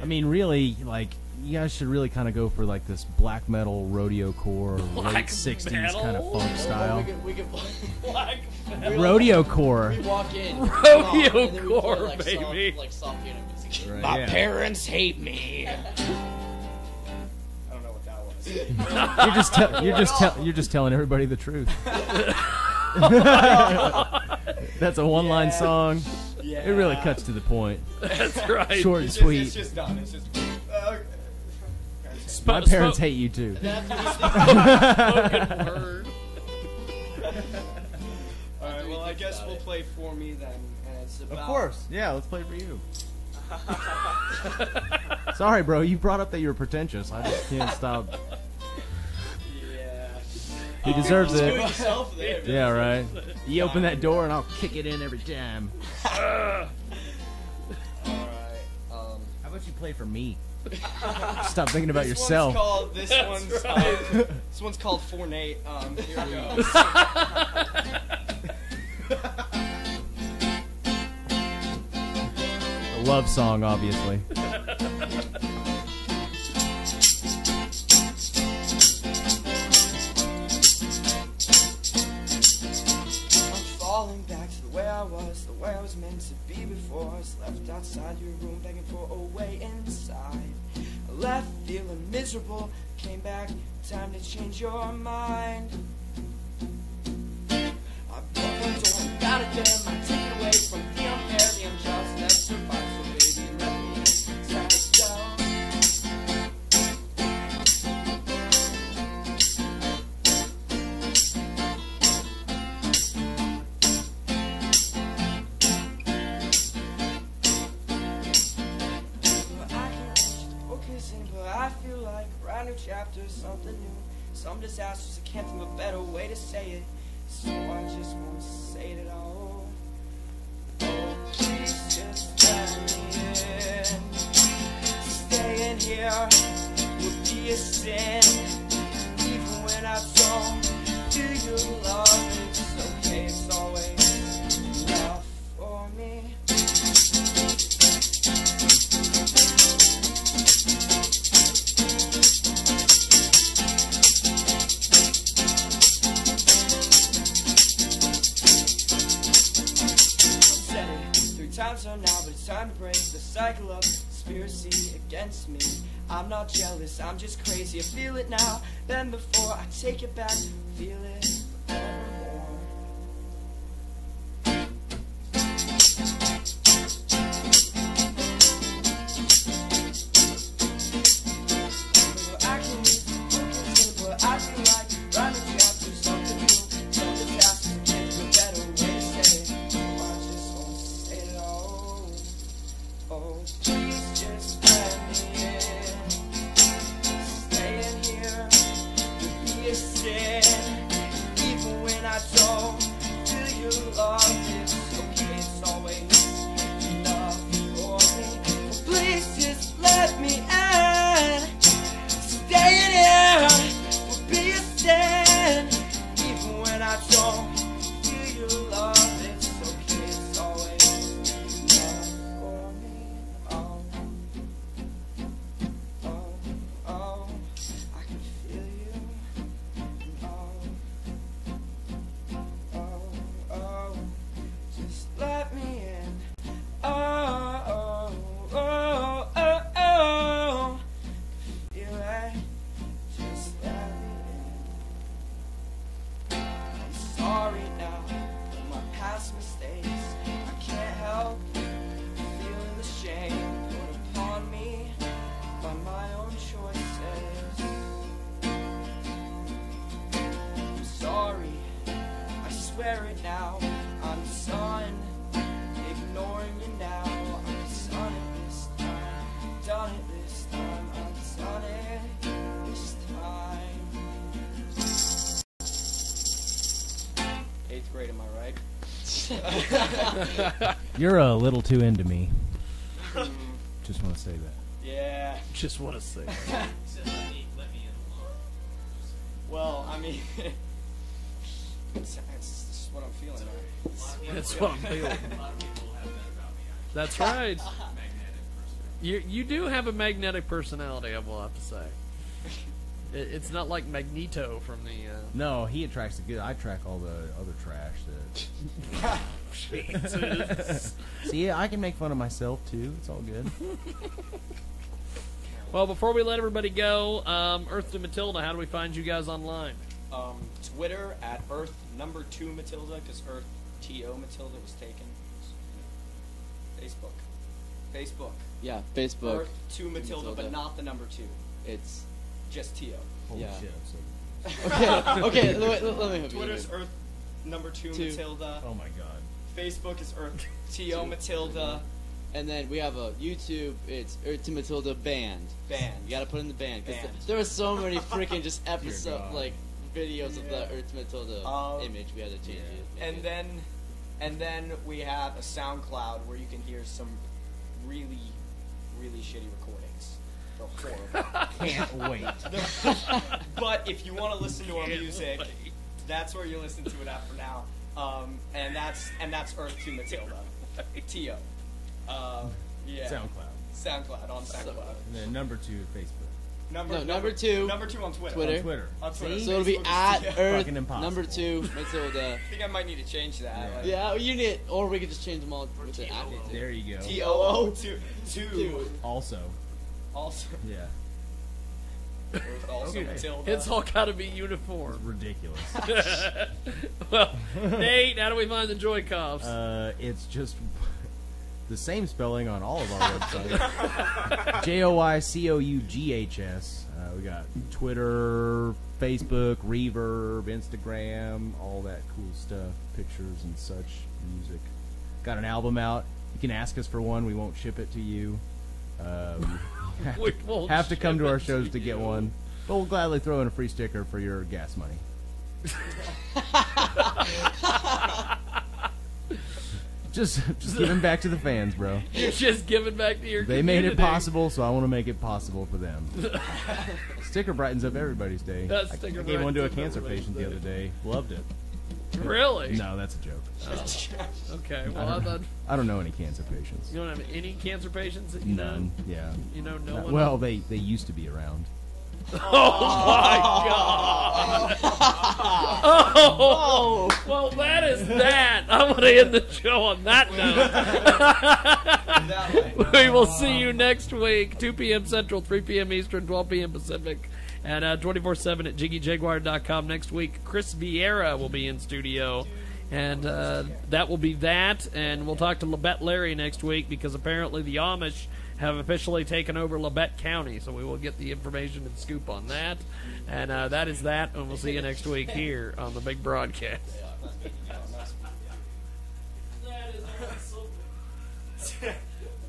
mean, really, like, you guys should really kind of go for like this black metal rodeo core, late '60s kind of funk style. We could Black Rodeo core. we walk in. Rodeo and then we play, core, like, baby. Soft piano music. Right, My yeah. parents hate me. I don't know what that was. You're just telling everybody the truth. That's a one-line song. Yeah. It really cuts to the point. That's right. Short and It's sweet. just done. It's just. My parents hate you too. Spoken word. All right. Well, I guess we'll play For Me then. And it's about. Of course. Yeah, let's play for you. Sorry, bro. You brought up that you were pretentious. I just can't stop. Yeah. He deserves Do it. yourself there. Yeah, right. You open that door and I'll kick it in every time. All right. How about you play for me? Stop thinking about This yourself. This one's called For Nate. Here we go. A love song, obviously. Falling back to the way I was meant to be before I was left outside your room begging for a way inside. I left feeling miserable, came back, time to change your mind. I broke the door and got it done, I take it away from the unfair, the unjust that survives, so baby let me inside it down. But I feel like a brand new chapter, something new, some disasters. I can't think of a better way to say it, so I just want to say it all. Oh, please just let me in. Staying here would be a sin, even when I don't do you love. It's okay, it's always enough for me. Times are now, but it's time to break the cycle of conspiracy against me. I'm not jealous, I'm just crazy. I feel it now, then before I take it back, feel it forevermore. I can read the but I feel like writing a chapter, something new, some disasters. I can't do a better way to say it. I just want to say it all. Oh, please just let me in. Staying here would be a sin, even when I don't feel your love. It's okay, it's always enough for me. Please just let me in. Staying here would be a sin, even when I don't feel your love. It's okay, it's always enough for me. Oh, oh, oh, I can feel you. Oh, oh, oh, just let me in. Oh, oh, oh, oh, oh, feel it. Just let me in. I'm sorry now for my past mistakes. I can't help feeling the shame put upon me by my own choices. I'm sorry, I swear it now. I'm the son, ignoring you now. I've done it this time, done it this time, I've done it this time. 8th grade, am I right? You're a little too into me. Just want to say that. Yeah. Just want to say. Well, I mean, it's just what I'm feeling. Right? That's what I'm feeling. That's right. You do have a magnetic personality, I will have to say. It's not like Magneto from the. No, he attracts the good. I track all the other trash. That... Jesus. See, I can make fun of myself too. It's all good. Well, before we let everybody go, Earth to Matilda, how do we find you guys online? Twitter at Earth #2 Matilda, because Earth TO Matilda was taken. Facebook. Yeah, Facebook. Earth 2 Matilda, but not the number 2. It's Just TO. Holy Yeah. shit! I'm so... okay. Let me help you. Twitter's Earth #2 Matilda. Oh my god. Facebook is Earth TO Matilda. And then we have a YouTube. It's Earth to Matilda Band. You gotta put in the band because Band. there were so many freaking just God. episode like videos of the Earth to Matilda image. We had to change it. And then we have a SoundCloud where you can hear some really, really shitty recordings. They're horrible. Can't wait. But if you want to listen to our music, that's where you listen to it at for now. And that's Earth to Matilda. TO. Yeah. SoundCloud on SoundCloud. And then number 2, Facebook. Number two on Twitter. Twitter. On Twitter. On Twitter. So it'll be Facebook is at TO. Earth Fucking impossible. #2 Matilda. I think I might need to change that. Yeah. Like, Yeah, you need, or we could just change them all with the at. There you go. TOO two. Also. Also. Yeah. Earth also Matilda. It's all got to be uniform. Ridiculous. Well, Nate, how do we find the Joy Coughs? It's just the same spelling on all of our websites. JOYCOUGHS. We got Twitter, Facebook, Reverb, Instagram, all that cool stuff, pictures and such, music. Got an album out. You can ask us for one. We won't ship it to you. We won't have to come ship to our it shows to you. get one. But we'll gladly throw in a free sticker for your gas money. Just giving back to the fans, bro. You're just giving back to your They made it community. possible, so I want to make it possible for them. Sticker brightens up everybody's day. That I sticker gave one to a brightens up cancer everybody's patient the day. other day. Loved it. Really? No, that's a joke. Okay, well, I thought I don't know any cancer patients. you don't have any cancer patients that you None. know? Yeah. You know no Not- one? well, they used to be around. Oh, my God. Oh, well, that is that. I'm going to end the show on that note. We will see you next week, 2 p.m. Central, 3 p.m. Eastern, 12 p.m. Pacific, and 24/7 at JiggyJaguar.com. Next week, Chris Vieira will be in studio, and that will be that. And we'll talk to Labette Larry next week because apparently the Amish have officially taken over Labette County, so we will get the information and scoop on that. And that is that, and we'll see you next week here on the big broadcast. That is awesome.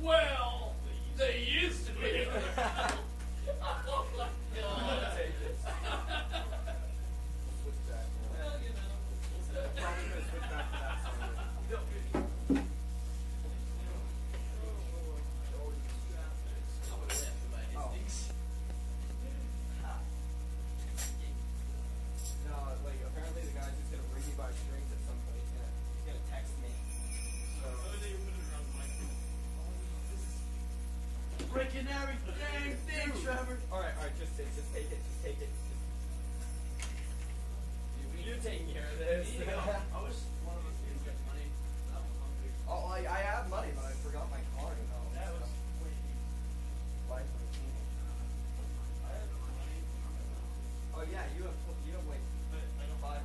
Well, they used to be. Oh my God. Apparently the guy's just gonna bring me by strings at some point. He's gonna text me. So. Breaking everything, Trevor. Alright, just take it. You're taking care of this. I wish one of us could get money. Oh, I have money, but I forgot my card. That was Life of a teenager. Oh yeah, you have like $500.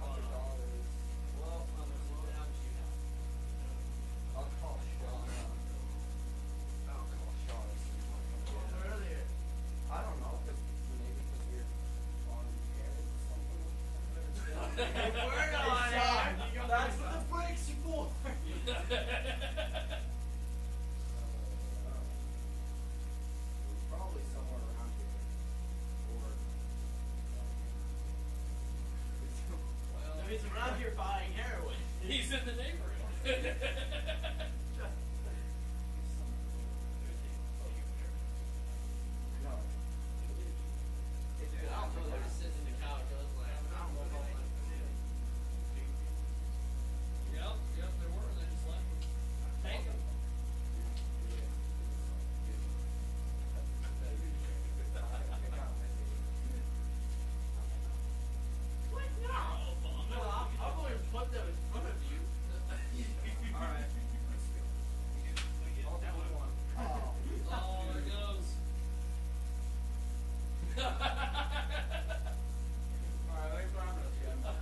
well, I'm gonna slow down to you now. I'll call Sean. Earlier. I don't know, maybe because you're on air or something. We're on air. That's what the brakes are for. Probably somewhere around here. Or. If he's around here buying heroin. He's in the neighborhood. No. Dude, I don't know. They were sitting in the couch. I was like, I don't know if I'm like. Yep, they were. They just left. Thank them.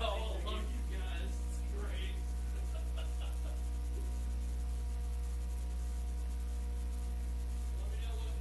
Oh, look, you guys, it's great. Let me know when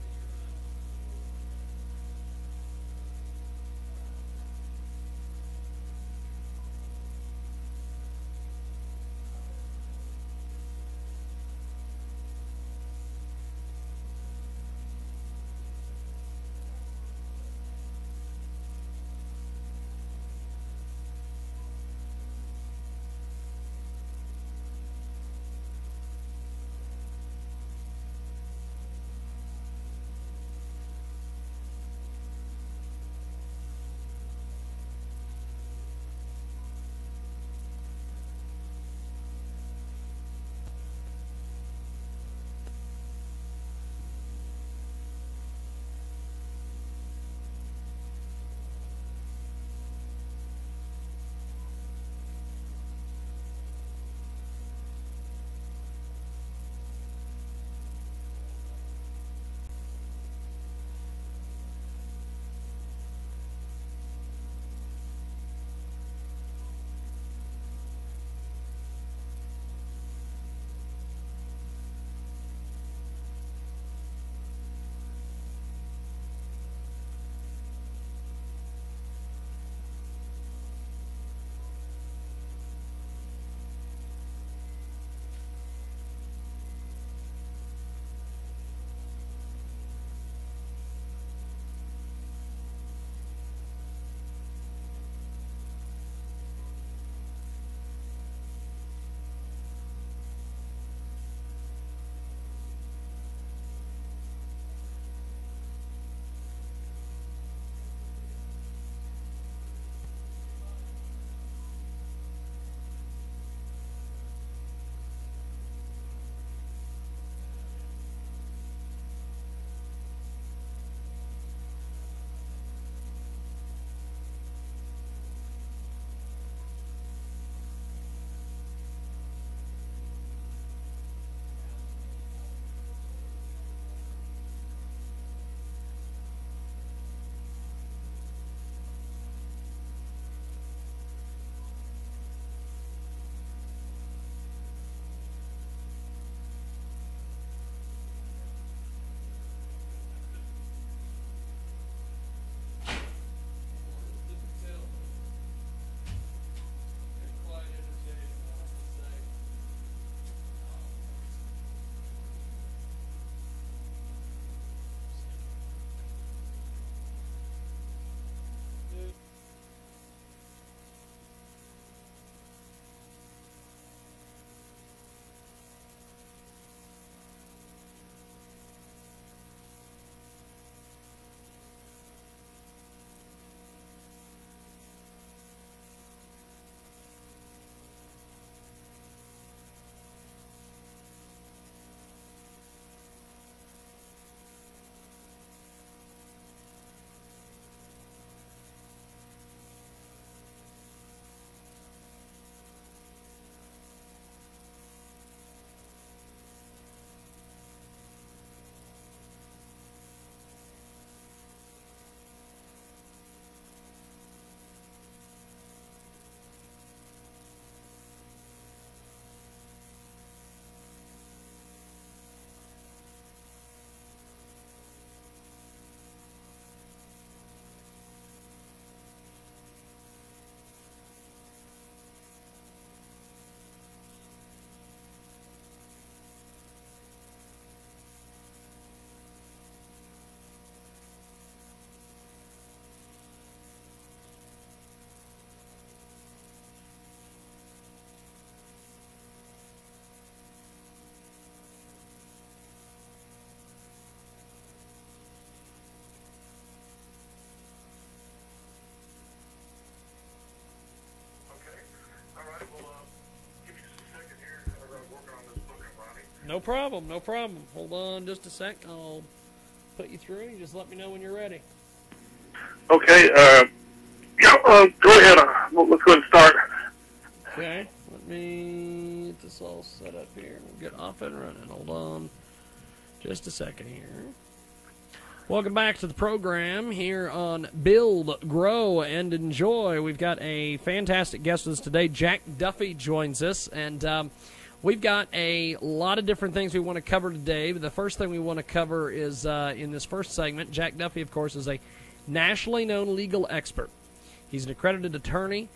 No problem, no problem. Hold on just a sec. I'll put you through. You just let me know when you're ready. Okay. Go ahead. Let's go ahead and start. Okay. Let me get this all set up here. We'll get off and running. Hold on just a second here. Welcome back to the program here on Build, Grow, and Enjoy. We've got a fantastic guest with us today. Jack Duffy joins us, and we've got a lot of different things we want to cover today. But the first thing we want to cover is, in this first segment, Jack Duffy, of course, is a nationally known legal expert. He's an accredited attorney,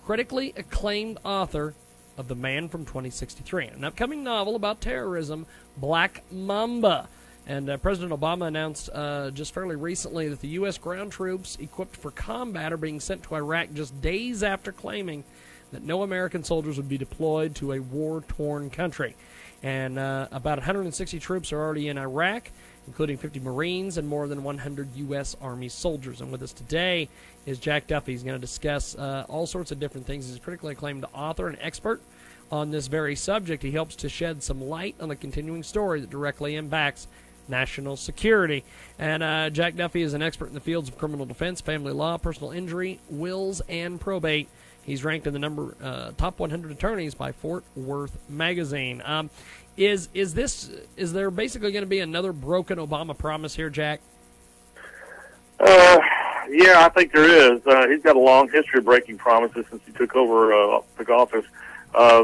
critically acclaimed author of The Man from 2063, an upcoming novel about terrorism, Black Mamba. And President Obama announced just fairly recently that the U.S. ground troops equipped for combat are being sent to Iraq just days after claiming that no American soldiers would be deployed to a war-torn country. And about 160 troops are already in Iraq, including 50 Marines and more than 100 U.S. Army soldiers. And with us today is Jack Duffy. He's going to discuss all sorts of different things. He's a critically acclaimed author and expert on this very subject. He helps to shed some light on the continuing story that directly impacts national security. And Jack Duffy is an expert in the fields of criminal defense, family law, personal injury, wills, and probate. He's ranked in the top 100 attorneys by Fort Worth magazine. Is there basically going to be another broken Obama promise here, Jack? Yeah, I think there is. He's got a long history of breaking promises since he took office.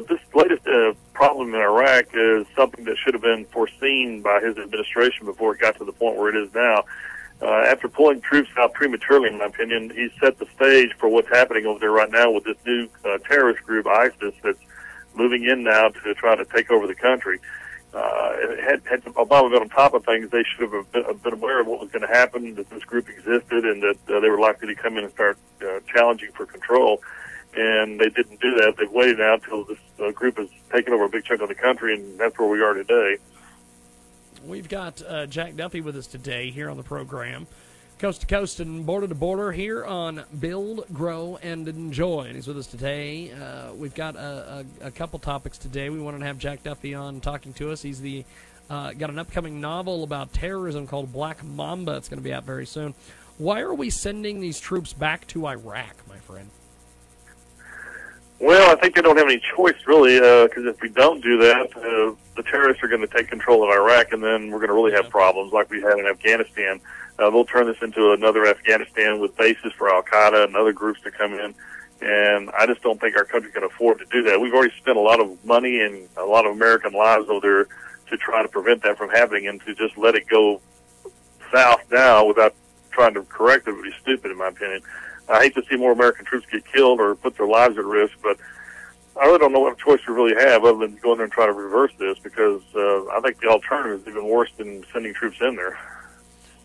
This latest problem in Iraq is something that should have been foreseen by his administration before it got to the point where it is now. After pulling troops out prematurely, in my opinion, he set the stage for what's happening over there right now with this new terrorist group, ISIS, that's moving in now to try to take over the country. Had Obama been on top of things, they should have been aware of what was going to happen, that this group existed, and that they were likely to come in and start challenging for control. And they didn't do that. They've waited now until this group has taken over a big chunk of the country, and that's where we are today. We've got Jack Duffy with us today here on the program, coast to coast and border to border here on Build, Grow, and Enjoy. And he's with us today. We've got a couple topics today. We wanted to have Jack Duffy on talking to us. He's got an upcoming novel about terrorism called Black Mamba. It's going to be out very soon. Why are we sending these troops back to Iraq, my friend? Well, I think they don't have any choice, really, because if we don't do that, the terrorists are going to take control of Iraq, and then we're going to really have problems like we had in Afghanistan. They'll turn this into another Afghanistan with bases for Al-Qaeda and other groups to come in, and I just don't think our country can afford to do that. We've already spent a lot of money and a lot of American lives over there to try to prevent that from happening, and to just let it go south now without trying to correct it would be stupid, in my opinion. I hate to see more American troops get killed or put their lives at risk, but I really don't know what choice we really have other than go in there and try to reverse this, because I think the alternative is even worse than sending troops in there.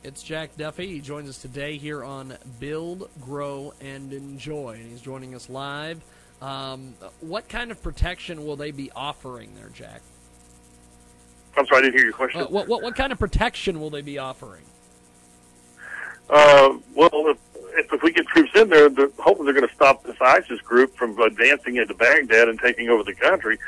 It's Jack Duffy. He joins us today here on Build, Grow, and Enjoy, and he's joining us live. What kind of protection will they be offering there, Jack? I'm sorry, I didn't hear your question. What kind of protection will they be offering? Well, if we get troops in there, they're hoping they're going to stop this ISIS group from advancing into Baghdad and taking over the country.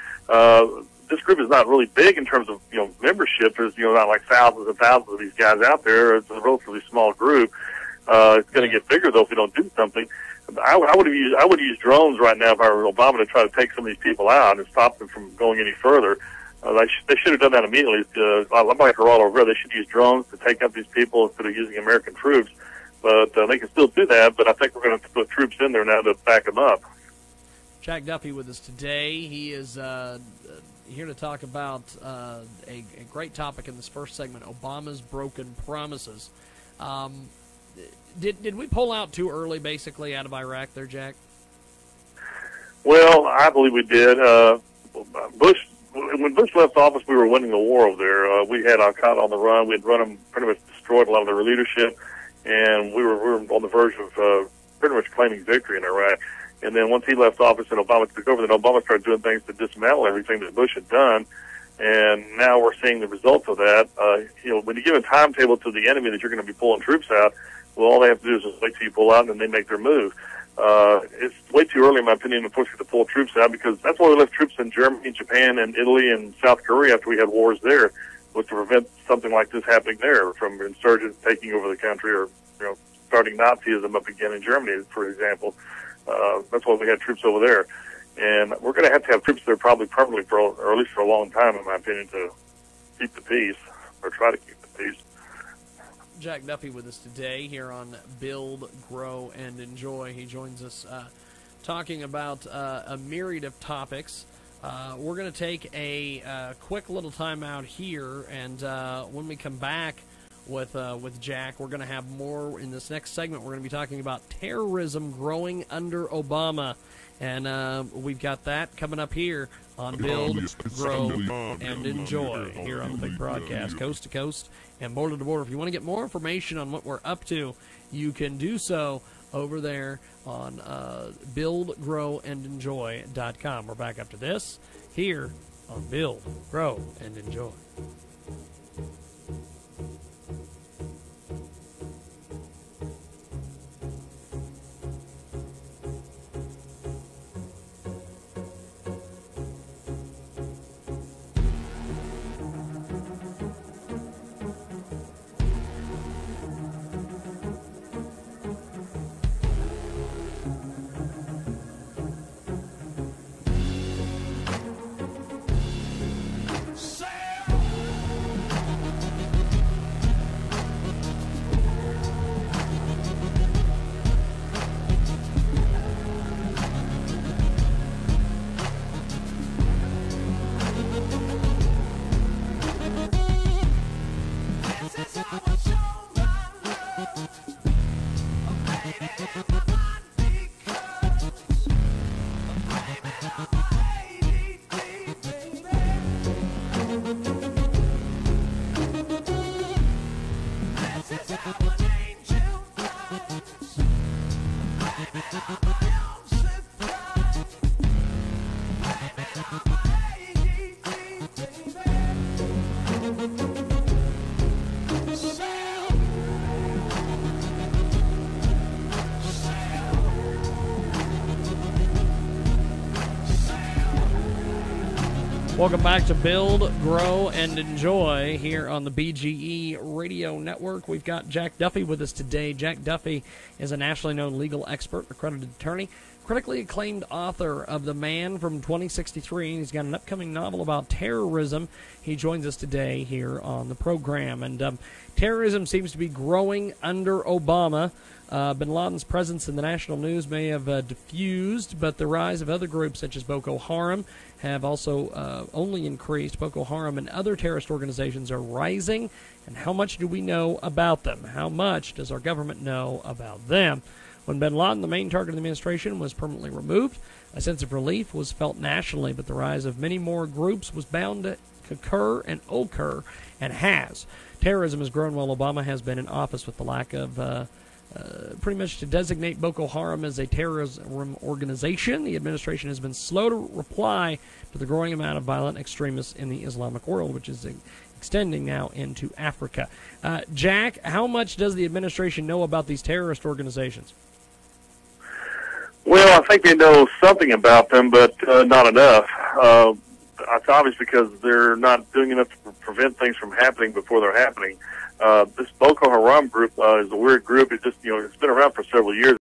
This group is not really big in terms of membership. There's not like thousands and thousands of these guys out there. It's a relatively small group. It's going to get bigger though if we don't do something. I would use drones right now if I were Obama to try to take some of these people out and stop them from going any further. They should have done that immediately. Like all over there, they should use drones to take out these people instead of using American troops. But they can still do that, but I think we're going to put troops in there now to back them up. Jack Duffy with us today. He is here to talk about a great topic in this first segment, Obama's broken promises. Did we pull out too early, basically, out of Iraq there, Jack? Well, I believe we did. When Bush left office, we were winning the war over there. We had Al-Qaeda on the run. We had run them, pretty much destroyed a lot of their leadership. And we were on the verge of pretty much claiming victory in Iraq. And then once he left office and Obama took over, then Obama started doing things to dismantle everything that Bush had done. And now we're seeing the results of that. When you give a timetable to the enemy that you're going to be pulling troops out, well, all they have to do is just wait till you pull out, and then they make their move. It's way too early, in my opinion, to push you to pull troops out, because that's why we left troops in Germany, Japan, and Italy, and South Korea after we had wars there, was to prevent something like this happening there, from insurgents taking over the country, or starting Nazism up again in Germany, for example. That's why we had troops over there, and we're going to have troops there probably permanently, or at least for a long time, in my opinion, to keep the peace, or try to keep the peace. Jack Duffy with us today here on Build, Grow, and Enjoy. He joins us talking about a myriad of topics. We're going to take a quick little time out here, and when we come back with Jack, we're going to have more in this next segment. We're going to be talking about terrorism growing under Obama, and we've got that coming up here on Build, Grow, and Enjoy here on the big broadcast, coast to coast and border to border. If you want to get more information on what we're up to, you can do so over there on buildgrowandenjoy.com. We're back after this here on Build, Grow, and Enjoy. Welcome back to Build, Grow, and Enjoy here on the BGE Radio Network. We've got Jack Duffy with us today. Jack Duffy is a nationally known legal expert, accredited attorney, critically acclaimed author of The Man from 2063. He's got an upcoming novel about terrorism. He joins us today here on the program. And terrorism seems to be growing under Obama. Bin Laden's presence in the national news may have diffused, but the rise of other groups such as Boko Haram have also only increased. Boko Haram and other terrorist organizations are rising. And how much do we know about them? How much does our government know about them? When bin Laden, the main target of the administration, was permanently removed, a sense of relief was felt nationally, but the rise of many more groups was bound to occur and has. Terrorism has grown while Obama has been in office, with the lack of pretty much to designate Boko Haram as a terrorism organization. The administration has been slow to reply to the growing amount of violent extremists in the Islamic world, which is extending now into Africa. Jack, how much does the administration know about these terrorist organizations? Well, I think they know something about them, but not enough. It's obvious because they're not doing enough to prevent things from happening before they're happening. This Boko Haram group is a weird group. It's just, it's been around for several years.